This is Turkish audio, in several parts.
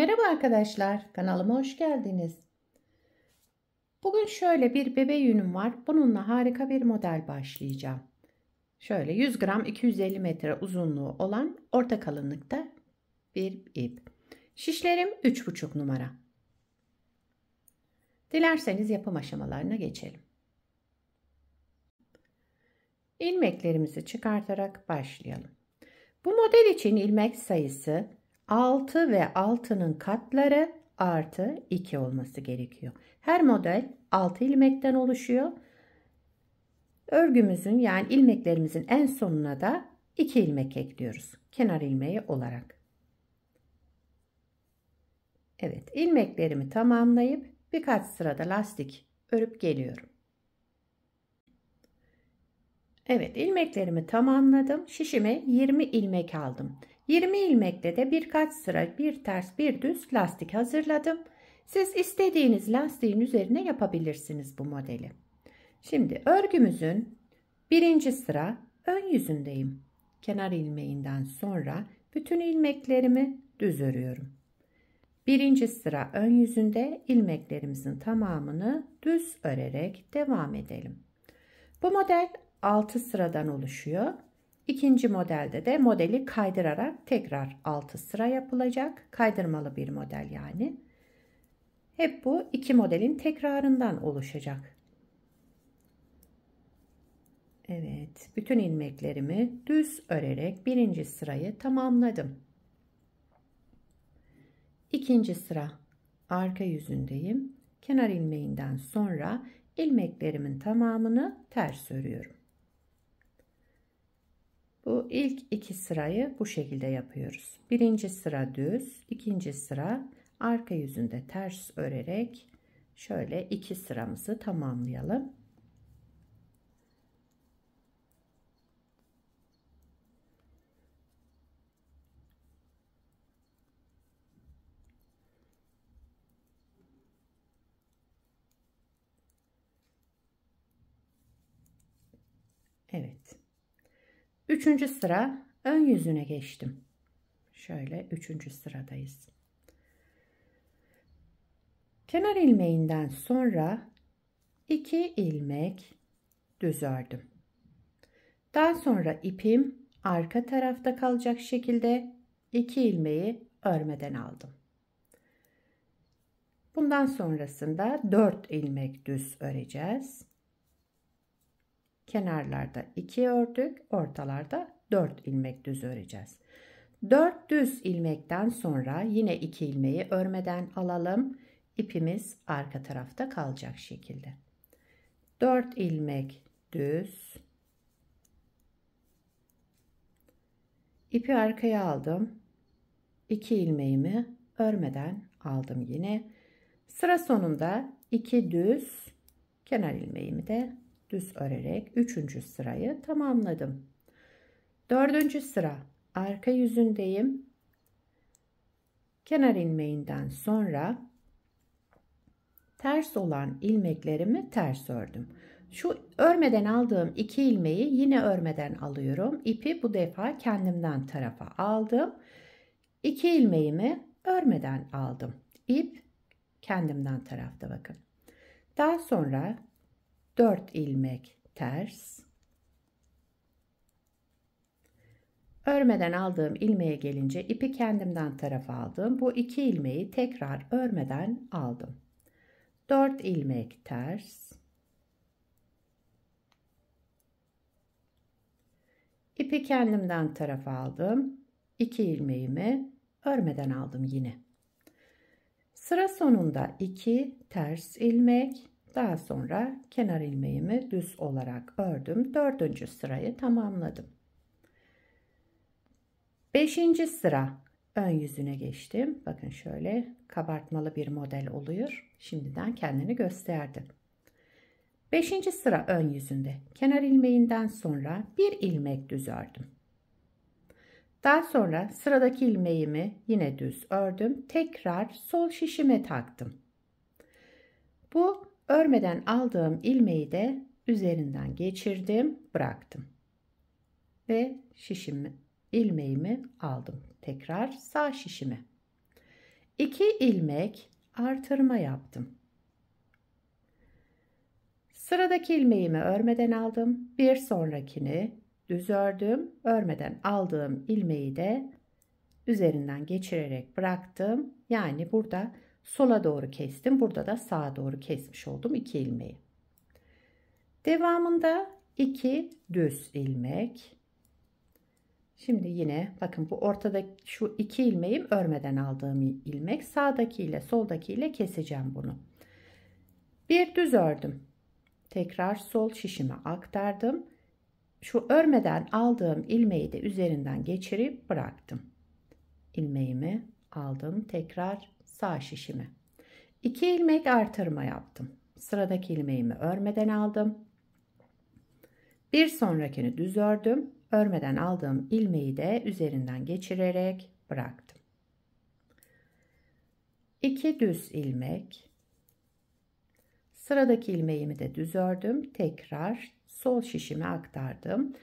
Merhaba arkadaşlar, kanalıma hoş geldiniz. Bugün şöyle bir bebe yünüm var. Bununla harika bir model başlayacağım. Şöyle 100 gram 250 metre uzunluğu olan orta kalınlıkta bir ip. Şişlerim 3,5 numara. Dilerseniz yapım aşamalarına geçelim. İlmeklerimizi çıkartarak başlayalım. Bu model için ilmek sayısı 6 ve 6'nın katları artı 2 olması gerekiyor. Her model 6 ilmekten oluşuyor. Örgümüzün yani ilmeklerimizin en sonuna da 2 ilmek ekliyoruz. Kenar ilmeği olarak. Evet, ilmeklerimi tamamlayıp birkaç sırada lastik örüp geliyorum. Evet, ilmeklerimi tamamladım. Şişime 20 ilmek aldım. 20 ilmekte de birkaç sıra bir ters bir düz lastik hazırladım. Siz istediğiniz lastiğin üzerine yapabilirsiniz bu modeli. Şimdi örgümüzün birinci sıra ön yüzündeyim. Kenar ilmeğinden sonra bütün ilmeklerimi düz örüyorum. Birinci sıra ön yüzünde ilmeklerimizin tamamını düz örerek devam edelim. Bu model 6 sıradan oluşuyor. İkinci modelde de modeli kaydırarak tekrar 6 sıra yapılacak. Kaydırmalı bir model yani. Hep bu iki modelin tekrarından oluşacak. Evet, bütün ilmeklerimi düz örerek birinci sırayı tamamladım. İkinci sıra arka yüzündeyim. Kenar ilmeğinden sonra ilmeklerimin tamamını ters örüyorum. Bu ilk iki sırayı bu şekilde yapıyoruz. Birinci sıra düz, ikinci sıra arka yüzünde ters örerek şöyle iki sıramızı tamamlayalım. Evet. Üçüncü sıra ön yüzüne geçtim. Şöyle üçüncü sıradayız. Kenar ilmeğinden sonra 2 ilmek düz ördüm. Daha sonra ipim arka tarafta kalacak şekilde 2 ilmeği örmeden aldım. Bundan sonrasında 4 ilmek düz öreceğiz. Kenarlarda 2 ördük, ortalarda 4 ilmek düz öreceğiz. 4 düz ilmekten sonra yine 2 ilmeği örmeden alalım. İpimiz arka tarafta kalacak şekilde. 4 ilmek düz. İpi arkaya aldım. 2 ilmeğimi örmeden aldım yine. Sıra sonunda 2 düz, kenar ilmeğimi de düz örerek 3. sırayı tamamladım. 4. sıra arka yüzündeyim. Kenar ilmeğinden sonra ters olan ilmeklerimi ters ördüm. Şu örmeden aldığım 2 ilmeği yine örmeden alıyorum. İpi bu defa kendimden tarafa aldım. 2 ilmeğimi örmeden aldım. İp kendimden tarafta bakın. Daha sonra 4 ilmek ters. Örmeden aldığım ilmeğe gelince ipi kendimden tarafa aldım. Bu 2 ilmeği tekrar örmeden aldım. 4 ilmek ters. İpi kendimden tarafa aldım. 2 ilmeğimi örmeden aldım yine. Sıra sonunda 2 ters ilmek, daha sonra kenar ilmeğimi düz olarak ördüm. 4. sırayı tamamladım. 5. sıra ön yüzüne geçtim. Bakın şöyle kabartmalı bir model oluyor. Şimdiden kendini gösterdi. 5. sıra ön yüzünde kenar ilmeğinden sonra bir ilmek düz ördüm. Daha sonra sıradaki ilmeğimi yine düz ördüm. Tekrar sol şişime taktım. Bu örmeden aldığım ilmeği de üzerinden geçirdim, bıraktım. Ve ilmeğimi aldım. Tekrar sağ şişime. 2 ilmek artırma yaptım. Sıradaki ilmeğimi örmeden aldım. Bir sonrakini düz ördüm. Örmeden aldığım ilmeği de üzerinden geçirerek bıraktım. Yani burada sola doğru kestim. Burada da sağa doğru kesmiş oldum 2 ilmeği. Devamında 2 düz ilmek. Şimdi yine bakın bu ortada şu 2 ilmeğim örmeden aldığım ilmek. Sağdaki ile soldaki ile keseceğim bunu. Bir düz ördüm. Tekrar sol şişime aktardım. Şu örmeden aldığım ilmeği de üzerinden geçirip bıraktım. İlmeğimi aldım. Tekrar sağ şişime. 2 ilmek artırma yaptım. Sıradaki ilmeğimi örmeden aldım. Bir sonrakini düz ördüm. Örmeden aldığım ilmeği de üzerinden geçirerek bıraktım. 2 düz ilmek. Sıradaki ilmeğimi de düz ördüm. Tekrar sol şişime aktardım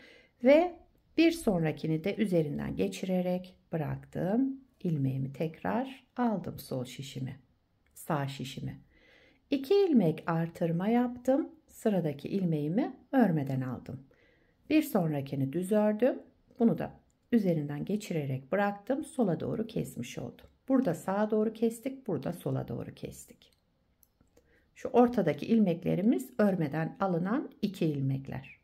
ve bir sonrakini de üzerinden geçirerek bıraktım. İlmeğimi tekrar aldım sol şişime, sağ şişime. 2 ilmek artırma yaptım. Sıradaki ilmeğimi örmeden aldım. Bir sonrakini düz ördüm. Bunu da üzerinden geçirerek bıraktım. Sola doğru kesmiş oldum. Burada sağa doğru kestik, burada sola doğru kestik. Şu ortadaki ilmeklerimiz örmeden alınan 2 ilmekler.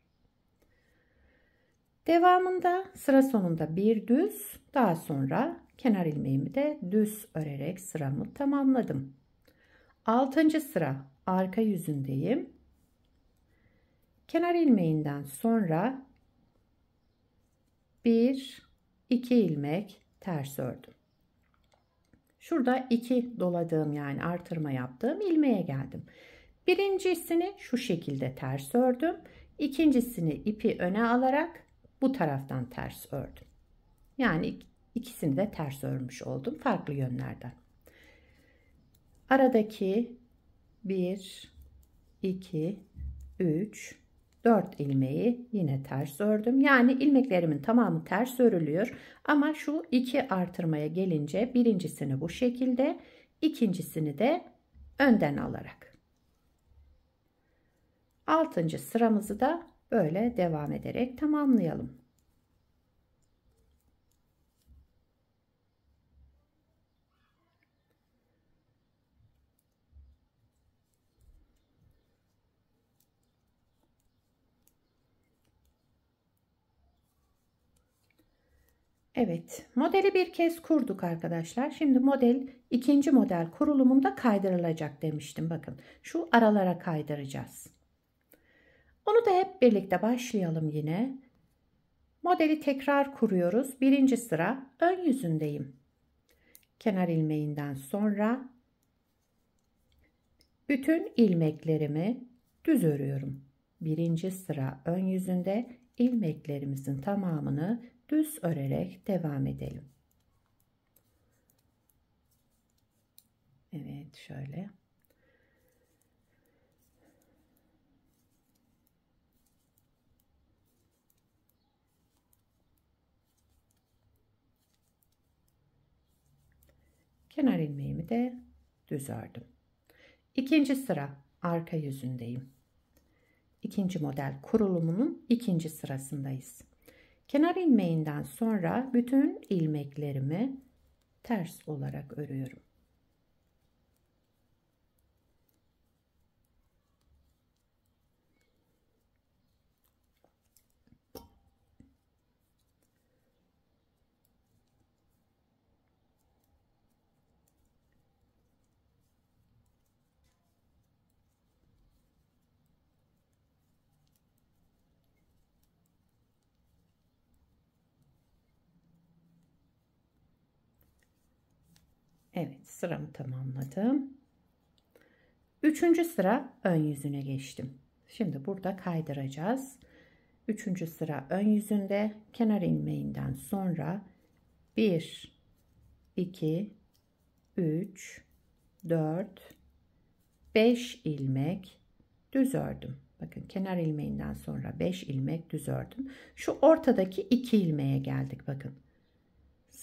Devamında sıra sonunda bir düz, daha sonra kenar ilmeğimi de düz örerek sıramı tamamladım. 6. sıra arka yüzündeyim. Kenar ilmeğinden sonra 1 2 ilmek ters ördüm. Şurada 2 doladığım yani artırma yaptığım ilmeğe geldim. Birincisini şu şekilde ters ördüm. İkincisini ipi öne alarak bu taraftan ters ördüm. Yani ikisini de ters örmüş oldum farklı yönlerden. Aradaki 1 2 3 4 ilmeği yine ters ördüm. Yani ilmeklerimin tamamı ters örülüyor. Ama şu 2 artırmaya gelince birincisini bu şekilde, ikincisini de önden alarak. 6. sıramızı da böyle devam ederek tamamlayalım. Evet, modeli bir kez kurduk arkadaşlar. Şimdi model ikinci model kurulumunda kaydırılacak demiştim. Bakın şu aralara kaydıracağız. Onu da hep birlikte başlayalım yine. Modeli tekrar kuruyoruz. Birinci sıra ön yüzündeyim. Kenar ilmeğinden sonra bütün ilmeklerimi düz örüyorum. Birinci sıra ön yüzünde ilmeklerimizin tamamını düz örerek devam edelim. Evet, şöyle. Kenar ilmeğimi de düz ördüm. İkinci sıra arka yüzündeyim. İkinci model kurulumunun ikinci sırasındayız. Kenar ilmeğinden sonra bütün ilmeklerimi ters olarak örüyorum. Evet, sıramı tamamladım. Üçüncü sıra ön yüzüne geçtim. Şimdi burada kaydıracağız. Üçüncü sıra ön yüzünde kenar ilmeğinden sonra 1 2 3 4 5 ilmek düz ördüm. Bakın kenar ilmeğinden sonra 5 ilmek düz ördüm. Şu ortadaki 2 ilmeğe geldik bakın.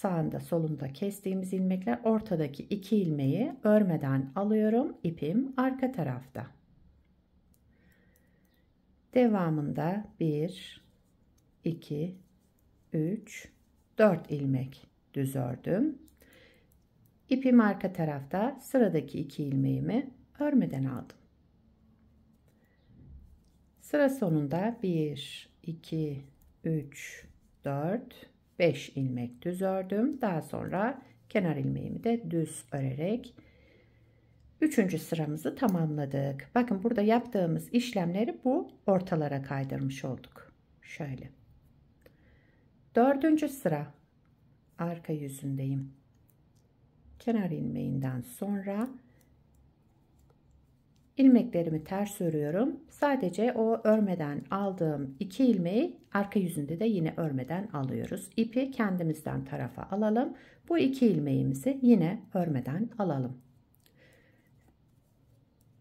sağında solunda kestiğimiz ilmekler, ortadaki 2 ilmeği örmeden alıyorum. İpim arka tarafta. Devamında 1, 2, 3, 4 ilmek düz ördüm. İpim arka tarafta, sıradaki 2 ilmeğimi örmeden aldım. Sıra sonunda 1, 2, 3, 4, 5 ilmek düz ördüm. Daha sonra kenar ilmeğimi de düz örerek 3. sıramızı tamamladık. Bakın burada yaptığımız işlemleri bu ortalara kaydırmış olduk. Şöyle. 4. sıra arka yüzündeyim. Kenar ilmeğinden sonra ilmeklerimi ters örüyorum. Sadece o örmeden aldığım 2 ilmeği arka yüzünde de yine örmeden alıyoruz. İpi kendimizden tarafa alalım. Bu 2 ilmeğimizi yine örmeden alalım.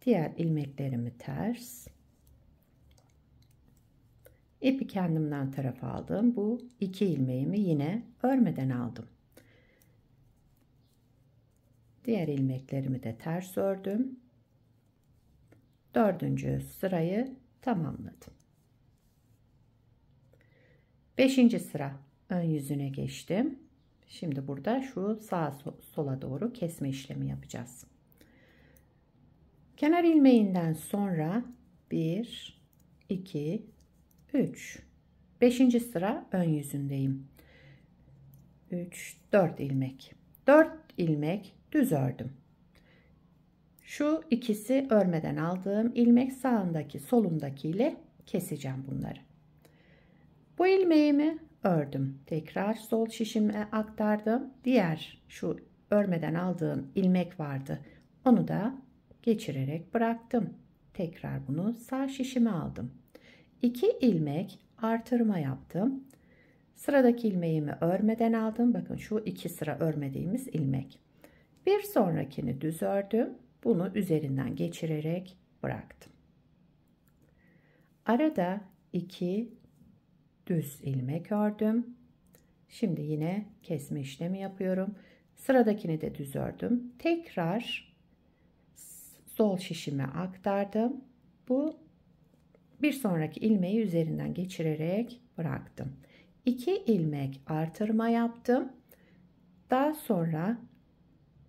Diğer ilmeklerimi ters. İpi kendimden tarafa aldım. Bu 2 ilmeğimi yine örmeden aldım. Diğer ilmeklerimi de ters ördüm. 4. sırayı tamamladım. 5. sıra ön yüzüne geçtim. Şimdi burada şu sağa sola doğru kesme işlemi yapacağız. Kenar ilmeğinden sonra 1, 2, 3. 5. sıra ön yüzündeyim. 3, 4 ilmek. 4 ilmek düz ördüm. Şu ikisi örmeden aldığım ilmek, sağındaki solundaki ile keseceğim bunları. Bu ilmeğimi ördüm. Tekrar sol şişime aktardım. Diğer şu örmeden aldığım ilmek vardı. Onu da geçirerek bıraktım. Tekrar bunu sağ şişime aldım. 2 ilmek artırma yaptım. Sıradaki ilmeğimi örmeden aldım. Bakın şu 2 sıra örmediğimiz ilmek. Bir sonrakini düz ördüm. Bunu üzerinden geçirerek bıraktım. Arada 2 düz ilmek ördüm. Şimdi yine kesme işlemi yapıyorum. Sıradakini de düz ördüm. Tekrar sol şişime aktardım. Bu bir sonraki ilmeği üzerinden geçirerek bıraktım. 2 ilmek artırma yaptım. Daha sonra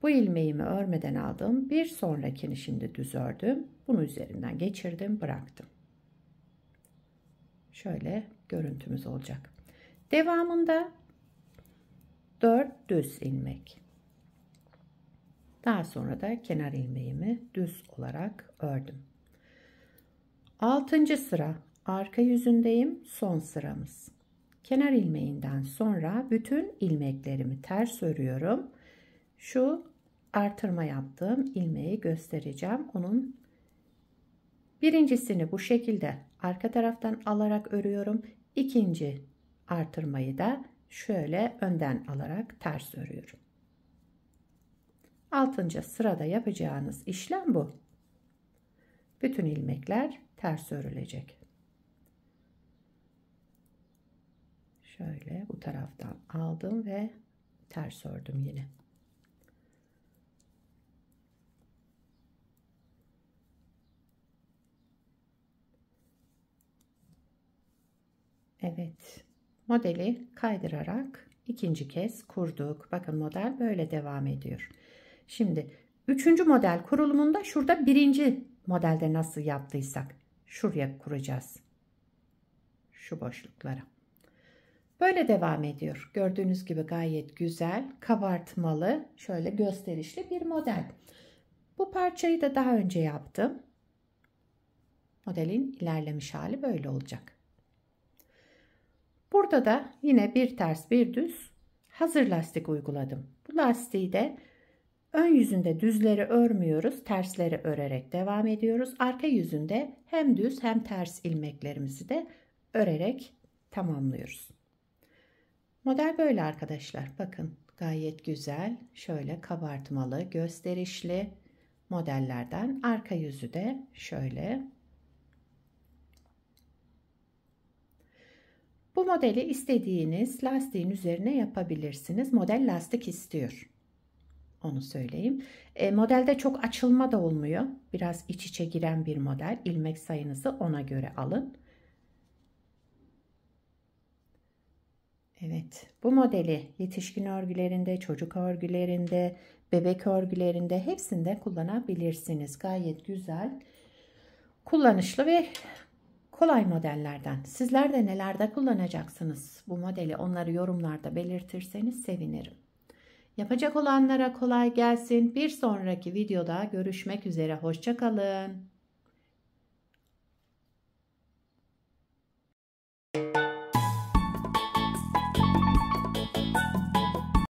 bu ilmeğimi örmeden aldım. Bir sonrakini şimdi düz ördüm. Bunu üzerinden geçirdim, bıraktım. Şöyle görüntümüz olacak. Devamında 4 düz ilmek. Daha sonra da kenar ilmeğimi düz olarak ördüm. 6. sıra arka yüzündeyim. Son sıramız. Kenar ilmeğinden sonra bütün ilmeklerimi ters örüyorum. Şu artırma yaptığım ilmeği göstereceğim. Onun birincisini bu şekilde arka taraftan alarak örüyorum. İkinci artırmayı da şöyle önden alarak ters örüyorum. 6. sırada yapacağınız işlem bu. Bütün ilmekler ters örülecek. Şöyle bu taraftan aldım ve ters ördüm yine. Evet, modeli kaydırarak ikinci kez kurduk. Bakın model böyle devam ediyor. Şimdi 3. model kurulumunda şurada 1. modelde nasıl yaptıysak şuraya kuracağız. Şu boşluklara. Böyle devam ediyor. Gördüğünüz gibi gayet güzel, kabartmalı, şöyle gösterişli bir model. Bu parçayı da daha önce yaptım. Modelin ilerlemiş hali böyle olacak. Burada da yine bir ters bir düz hazır lastik uyguladım. Bu lastiği de ön yüzünde düzleri örmüyoruz, tersleri örerek devam ediyoruz. Arka yüzünde hem düz hem ters ilmeklerimizi de örerek tamamlıyoruz. Model böyle arkadaşlar. Bakın gayet güzel, şöyle kabartmalı, gösterişli modellerden. Arka yüzü de şöyle. Bu modeli istediğiniz lastiğin üzerine yapabilirsiniz. Model lastik istiyor. Onu söyleyeyim. Modelde çok açılma da olmuyor. Biraz iç içe giren bir model. İlmek sayınızı ona göre alın. Evet, bu modeli yetişkin örgülerinde, çocuk örgülerinde, bebek örgülerinde hepsinde kullanabilirsiniz. Gayet güzel, kullanışlı ve kolay modellerden. Sizler de nelerde kullanacaksınız bu modeli? Onları yorumlarda belirtirseniz sevinirim. Yapacak olanlara kolay gelsin. Bir sonraki videoda görüşmek üzere. Hoşça kalın.